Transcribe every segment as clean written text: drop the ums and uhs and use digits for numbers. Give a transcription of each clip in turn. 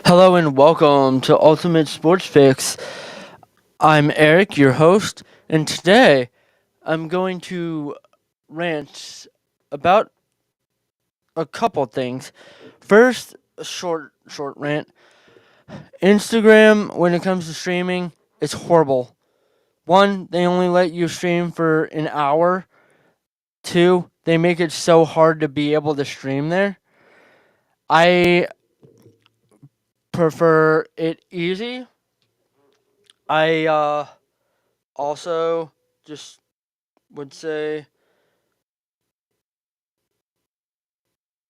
Hello and welcome to Ultimate Sports Fix. I'm Eric, your host, and today I'm going to rant about a couple things. First, a short rant. Instagram, when it comes to streaming, is horrible. One, they only let you stream for an hour. Two, they make it so hard to be able to stream there. I prefer it easy. I also just would say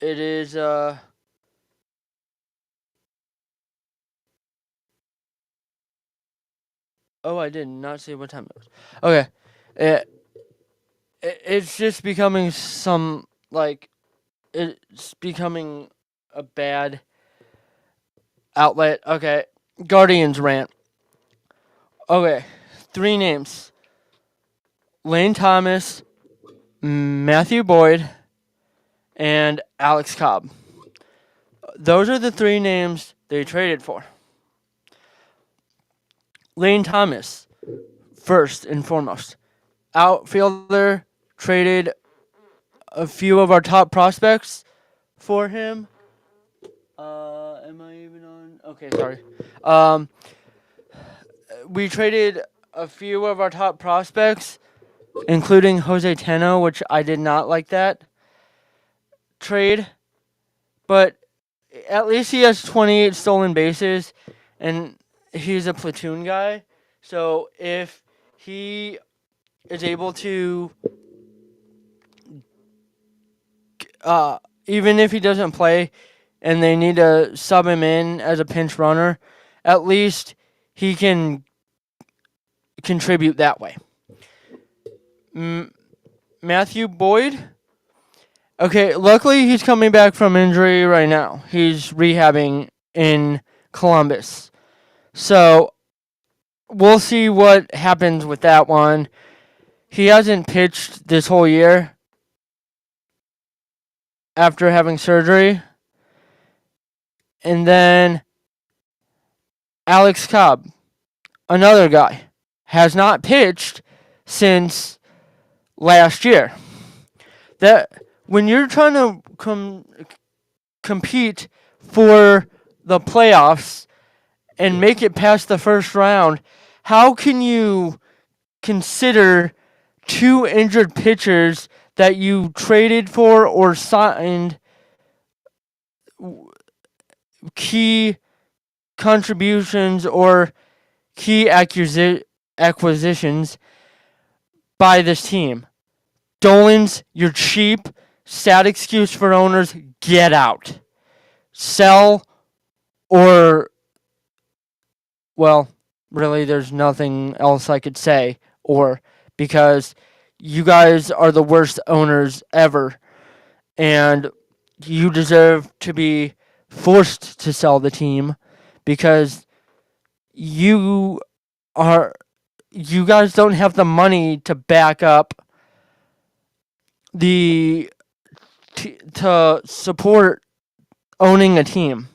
it is oh, I did not see what time it was. Okay. It's just becoming it's becoming a bad outlet. Okay. Guardians rant. Okay. Three names. Lane Thomas, Matthew Boyd, and Alex Cobb. Those are the three names they traded for. Lane Thomas, first and foremost. Outfielder, traded a few of our top prospects for him. Am I even on? Okay, sorry. Um, we traded a few of our top prospects, including Jose Teno, which I did not like that trade. But at least he has 28 stolen bases, and he's a platoon guy. So if he is able to, even if he doesn't play, and they need to sub him in as a pinch runner, at least he can contribute that way. Matthew Boyd. Okay, luckily he's coming back from injury right now. He's rehabbing in Columbus. So we'll see what happens with that one. He hasn't pitched this whole year after having surgery. And then Alex Cobb, another guy, has not pitched since last year. That when you're trying to compete for the playoffs and make it past the first round, how can you consider two injured pitchers that you traded for or signed key contributions or key acquisitions by this team? Dolans, you're cheap. Sad excuse for owners. Get out. Sell or, well, really, there's nothing else I could say. Or, because you guys are the worst owners ever. And you deserve to be forced to sell the team because you guys don't have the money to back up to support owning a team.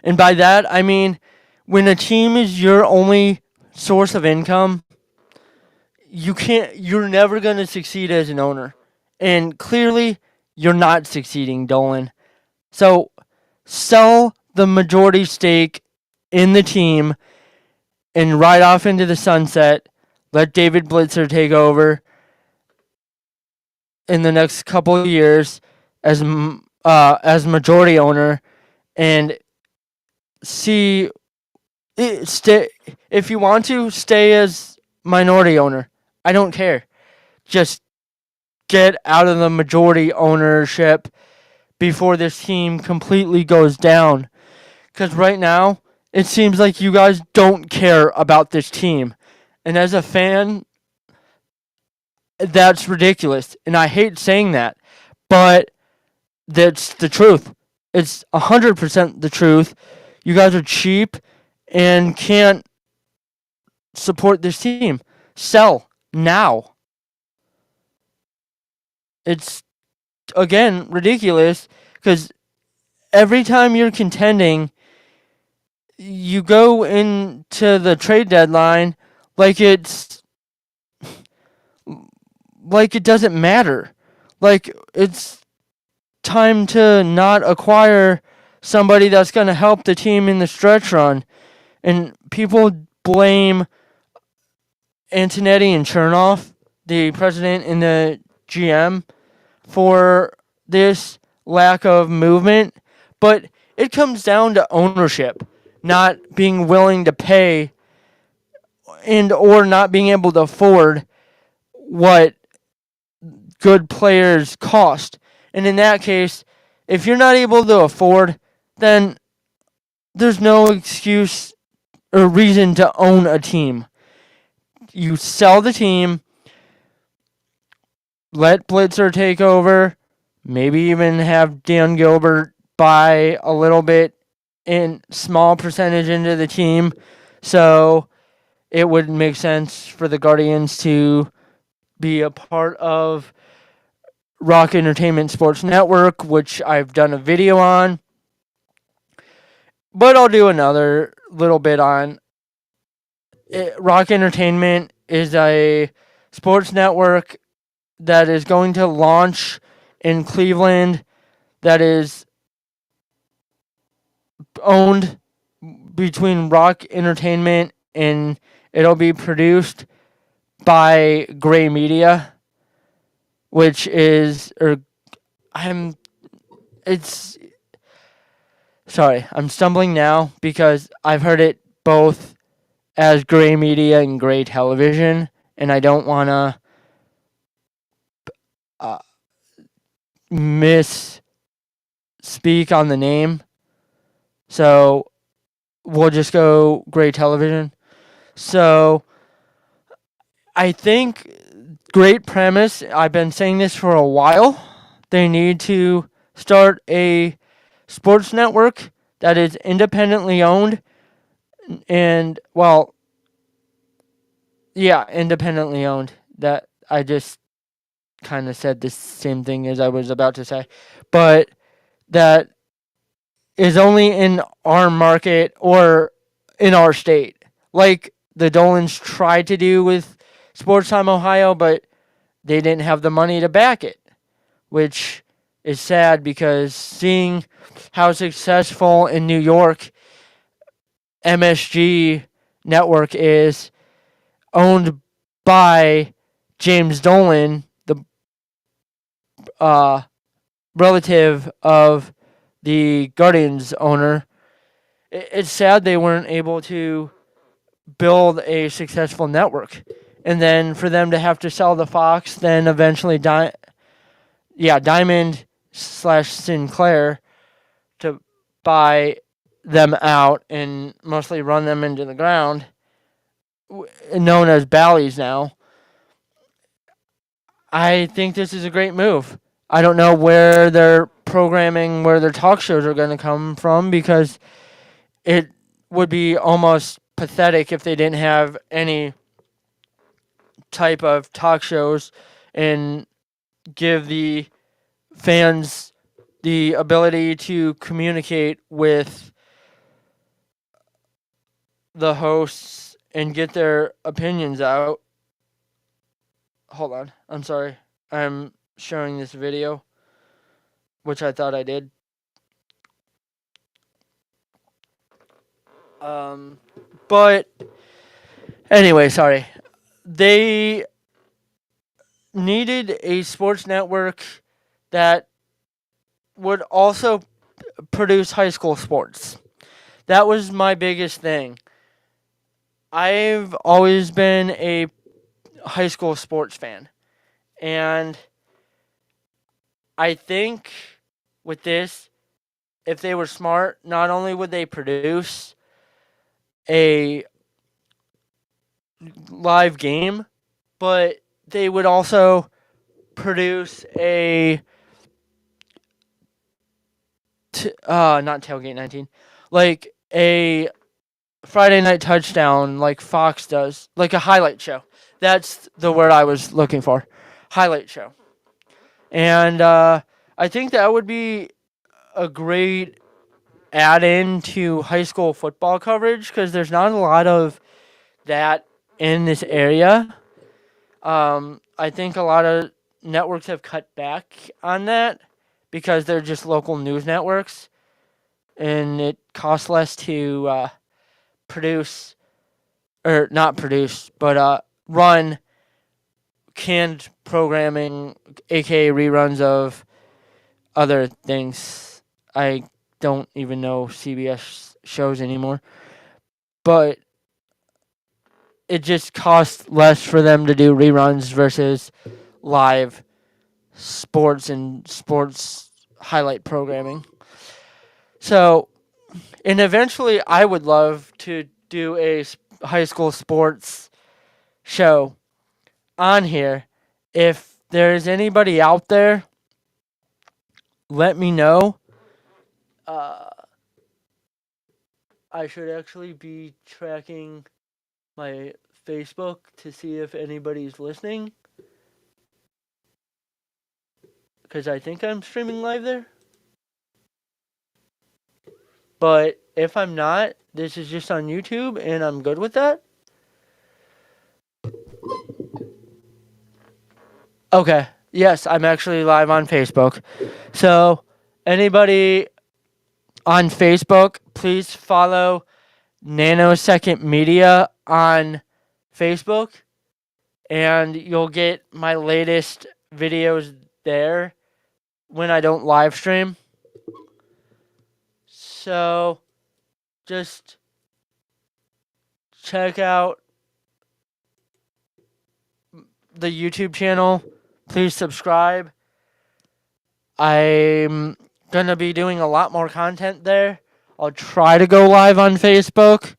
And by that, I mean, when a team is your only source of income, you're never going to succeed as an owner. And clearly, you're not succeeding, Dolan. So, sell the majority stake in the team and ride off into the sunset. Let David Blitzer take over in the next couple of years as majority owner, and see stay if you want to stay as minority owner. I don't care. Just get out of the majority ownership before this team completely goes down. Because right now, it seems like you guys don't care about this team. And as a fan, that's ridiculous. And I hate saying that. But that's the truth. It's 100% the truth. You guys are cheap and can't support this team. Sell now. It's, again, ridiculous because every time you're contending, you go into the trade deadline like it doesn't matter. Like it's time to not acquire somebody that's going to help the team in the stretch run. And people blame Antonetti and Chernoff, the president and the GM, for this lack of movement. But it comes down to ownership not being willing to pay and or not being able to afford what good players cost. And in that case, if you're not able to afford, then there's no excuse or reason to own a team. You sell the team, let Blitzer take over, maybe even have Dan Gilbert buy a little bit in small percentage into the team. So it would make sense for the Guardians to be a part of Rock Entertainment Sports Network, which I've done a video on. But I'll do another little bit on it. Rock Entertainment is a sports network that is going to launch in Cleveland that is owned between Rock Entertainment and it'll be produced by Gray Media, which is I'm stumbling now because I've heard it both as Gray Media and Gray Television, and I don't want to misspeak on the name. So we'll just go Gray Television. So I think great premise. I've been saying this for a while. They need to start a sports network that is independently owned and, well, yeah, independently owned. That I just kind of said the same thing as I was about to say. But that is only in our market or in our state. Like the Dolans tried to do with Sports Time Ohio, but they didn't have the money to back it, which is sad because seeing how successful in New York MSG Network is, owned by James Dolan, the relative of the Guardians owner. It's sad they weren't able to build a successful network. And then for them to have to sell the Fox, then eventually Diamond / Sinclair to buy them out and mostly run them into the ground, known as Bally's now. I think this is a great move. I don't know where their programming, where their talk shows are going to come from, because it would be almost pathetic if they didn't have any type of talk shows and give the fans the ability to communicate with the hosts and get their opinions out. Hold on. I'm sorry. I'm showing this video, which I thought I did. But anyway, sorry. They needed a sports network that would also produce high school sports. That was my biggest thing. I've always been a high school sports fan. And I think with this, if they were smart, not only would they produce a live game, but they would also produce a not Tailgate 19, like a Friday Night Touchdown like Fox does, like a highlight show. That's the word I was looking for. Highlight show. And I think that would be a great add-in to high school football coverage because there's not a lot of that in this area. I think a lot of networks have cut back on that because they're just local news networks, and it costs less to produce, or not produce, but run canned programming, aka reruns of other things. I don't even know CBS shows anymore, but it just costs less for them to do reruns versus live sports and sports highlight programming. So, and eventually I would love to do a high school sports show on here. If there's anybody out there, let me know. I should actually be tracking my Facebook to see if anybody's listening, because I think I'm streaming live there. But if I'm not, this is just on YouTube, and I'm good with that. Okay. Yes, I'm actually live on Facebook. So, anybody on Facebook, please follow Nanosecond Media on Facebook, and you'll get my latest videos there when I don't live stream. So, just check out the YouTube channel. Please subscribe. I'm gonna be doing a lot more content there. I'll try to go live on Facebook,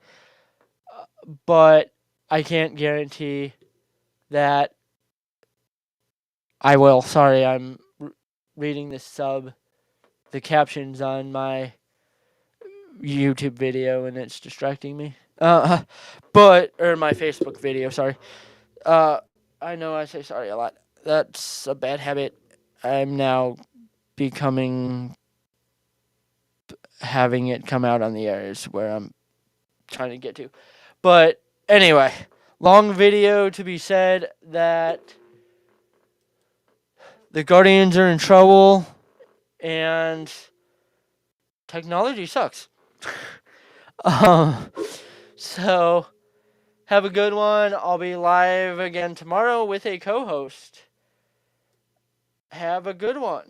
but I can't guarantee that I will. Sorry, I'm reading the captions on my YouTube video, and it's distracting me. Or my Facebook video. Sorry. I know I say sorry a lot. That's a bad habit. I'm now having it come out on the air is where I'm trying to get to. But anyway, long video to be said that the Guardians are in trouble and technology sucks. So have a good one. I'll be live again tomorrow with a co-host. Have a good one.